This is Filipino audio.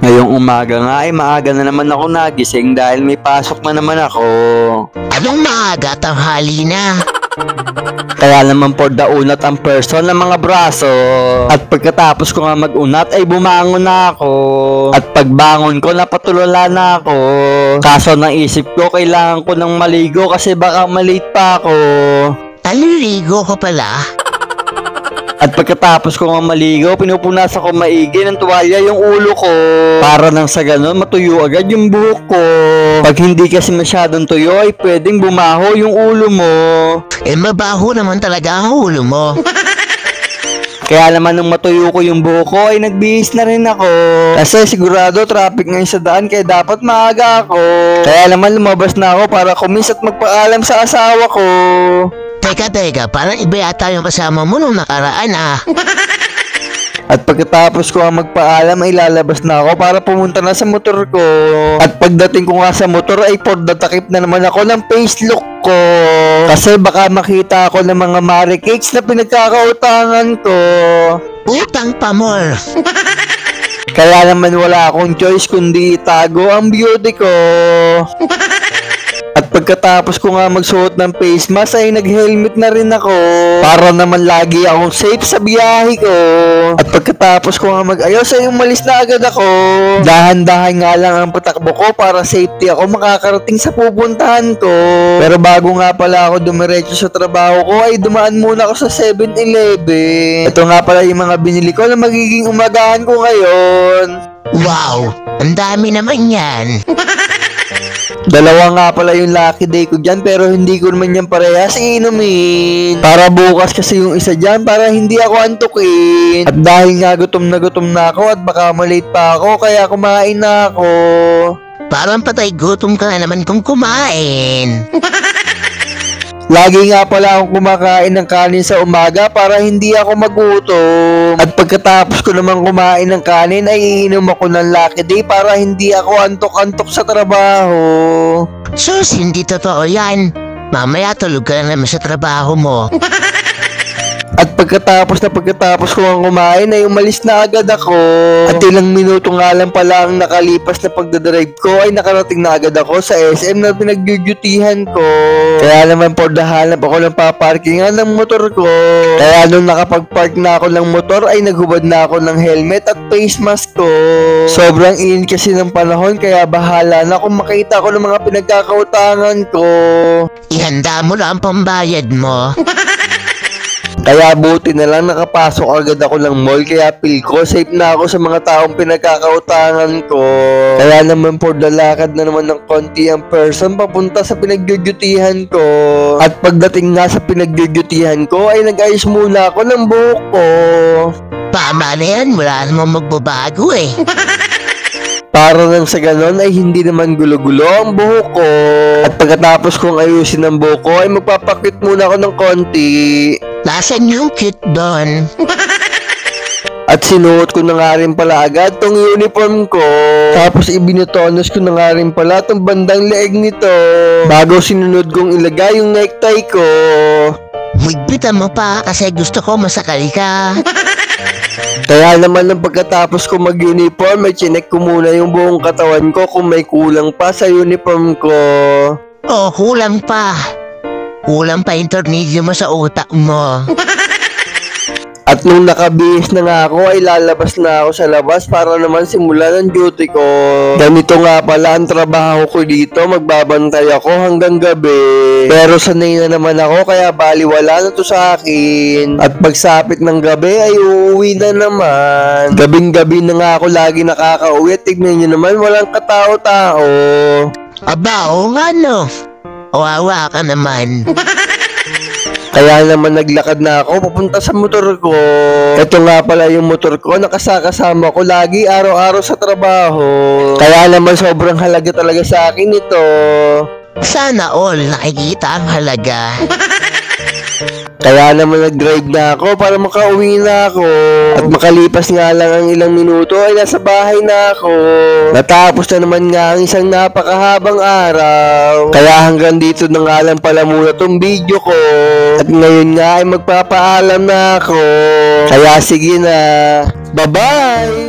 Ngayong umaga nga ay maaga na naman ako nagising dahil may pasok na naman ako. Anong maaga, tanghali na? Kaya naman for the unat ang person ng mga braso. At pagkatapos ko nga mag-unat ay bumangon na ako. At pagbangon ko napatulala na ako. Kaso naisip ko kailangan ko ng maligo kasi baka malate pa ako. Naliligo ko pala. At pagkatapos ko nga maligo, pinupunasan ko maigi ng tuwalya yung ulo ko. Para nang sa ganun, matuyo agad yung buhok ko. Pag hindi kasi masyadong tuyo, ay pwedeng bumaho yung ulo mo. Mabaho naman talaga ang ulo mo. Kaya naman nung matuyo ko yung buhok ko, ay nagbihis na rin ako. Kasi sigurado traffic ngayon sa daan, kaya dapat maaga ako. Kaya naman lumabas na ako para kumis at magpaalam sa asawa ko. Teka, parang iba yata yung kasama mo nung nakaraan ah. At pagkatapos ko ang magpaalam ay lalabas na ako para pumunta na sa motor ko. At pagdating ko nga sa motor ay for the takip na naman ako ng face look ko. Kasi baka makita ako ng mga marikicks na pinagkakautangan ko. Utang pa more. Kaya naman wala akong choice kundi itago ang beauty ko. At pagkatapos ko nga magsuot ng face mask ay nag-helmet na rin ako. Para naman lagi akong safe sa biyahe ko. At pagkatapos ko nga mag-ayos ay umalis na agad ako. Dahan-dahan nga lang ang patakbo ko para safety ako makakarating sa pupuntahan ko. Pero bago nga pala ako dumiretso sa trabaho ko ay dumaan muna ako sa 7-Eleven. Ito nga pala yung mga binili ko na magiging umagahan ko ngayon. Wow, ang dami naman yan. Dalawa nga pala yung lucky day ko dyan pero hindi ko naman yan parehas inumin. Para bukas kasi yung isa dyan para hindi ako antukin. At dahil nga gutom na ako at baka malate pa ako kaya kumain na ako. Parang patay gutom ka na naman kung kumain. Lagi nga pala akong kumakain ng kanin sa umaga para hindi ako magutom. At pagkatapos ko naman kumain ng kanin ay iinom ako ng lucky day para hindi ako antok-antok sa trabaho. Sus, hindi totoo yan. Mamaya tulog ka na naman sa trabaho mo. At pagkatapos ko ang kumain ay umalis na agad ako. At ilang minuto nga lang pala ang nakalipas na pagdadrive ko ay nakarating na agad ako sa SM na pinag-dutyhan ko. Kaya naman for the hanap ako ng paparkingan ng motor ko. Kaya nung nakapag-park na ako ng motor ay naghubad na ako ng helmet at face mask ko. Sobrang init kasi ng panahon kaya bahala na kung makita ko ng mga pinagkakautangan ko. Ihanda mo lang ang pambayad mo. Kaya buti na lang nakapasok agad ako ng mall kaya feel ko safe na ako sa mga taong pinagkakautangan ko. Kaya naman for the lakad na naman ng konti ang person papunta sa pinagdudutihan ko. At pagdating nga sa pinagdudutihan ko ay nag-ayos muna ako ng buhok ko. Tama na yan, wala namang magbabago eh. Para nang sa ganon ay hindi naman gulo-gulo ang buhok ko. At pagkatapos kong ayusin ang buhok ko ay magpapakit muna ako ng konti. Nasaan yung cute doon? At sinuot ko na nga rin pala agad tong uniform ko. Tapos ibinutonos ko na nga rin pala tong bandang leeg nito. Bago sinunod kong ilagay yung necktie ko. Higpitan mo pa kasi gusto ko masakali ka. Kaya naman ng pagkatapos ko mag-uniform ay chinek ko muna yung buong katawan ko kung may kulang pa sa uniform ko. Oh, kulang pa. Kulang pa yung tornilyo mo sa utak mo. At nung nakabihis na nga ako ay lalabas na ako sa labas para naman simulan ang duty ko. Ganito nga pala ang trabaho ko dito, magbabantay ako hanggang gabi. Pero sanay na naman ako kaya baliwala na to sa akin. At pagsapit ng gabi ay uuwi na naman. Gabing-gabi na nga ako lagi nakakauwi at tignan nyo naman walang katao-tao. Aba, oo nga no. Wawa ka naman. Kaya naman naglakad na ako papunta sa motor ko. Ito nga pala yung motor ko, nakasakasama ko lagi araw-araw sa trabaho. Kaya naman sobrang halaga talaga sa akin ito. Sana all nakikita ang halaga. Kaya naman nag-drive na ako para makauwi na ako. At makalipas nga lang ang ilang minuto ay nasa bahay na ako. Natapos na naman nga ang isang napakahabang araw. Kaya hanggang dito na nga lang pala muna tong video ko. At ngayon nga ay magpapaalam na ako. Kaya sige na. Bye-bye!